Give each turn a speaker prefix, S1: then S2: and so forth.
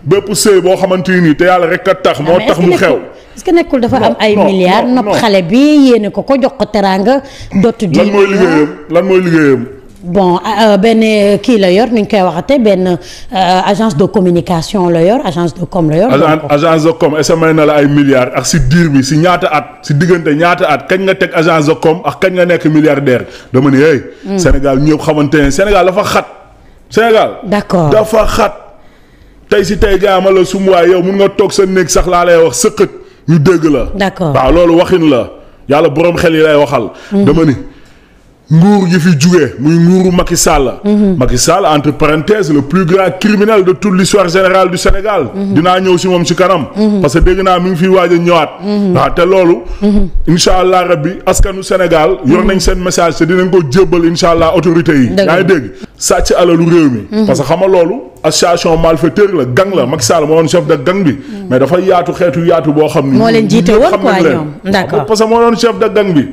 S1: bépp sëy boo xamante ni te yàlla rek a tax. moo tax mu xew.
S2: est-ce que nekkul dafa am ay milliards nopp xale bi yéene ko jox ko teraanga dootu di.
S1: lan mooy liggéeyam.
S2: bon benn kii la yor ni ñu koy waxatee benn agence de communication la yor agence de com la yor.
S1: agence de com est-ce que may na la ay milliards ak si diir bi si ñaata at si diggante ñaata at kañ nga teg agence de com ak kañ nga nekk milliardaire dama ni hey. Sénégal ñëpp xamante ne Sénégal dafa xat. Sénégal
S2: d'accord
S1: dafa xat. tey si tey jaama la sumuwaay yow mun nga toog sa néeg sax laa lay wax sëqët ñu dégg la.
S2: d'accord
S1: waaw loolu waxin la yàlla borom xel yi lay waxal. dama ni. nguur yi fi jugee muy nguuru Macky Sall. Macky Sall entre parenthèses le plus grand criminel de toute l'histoire générale du Sénégal. dinaa ñëw si moom si kanam. parce que dégg naa mi ngi fi waaj a ñëwaat. waaw te loolu. incha allah rabbi askanu Sénégal. yor nañ seen message te dinañ ko jébbal incha allah autorités yi. yaa ngi dégg sàcc alalu réew mi. parce que xam nga loolu association malfaiteur la gang la Macky Sall moo doon chef de gang bi. mais dafa yaatu xeetu yaatu boo xam ni.
S2: moo leen jiite woon quoi ñoom
S1: d'accord parce que moo doon chef de gang bi.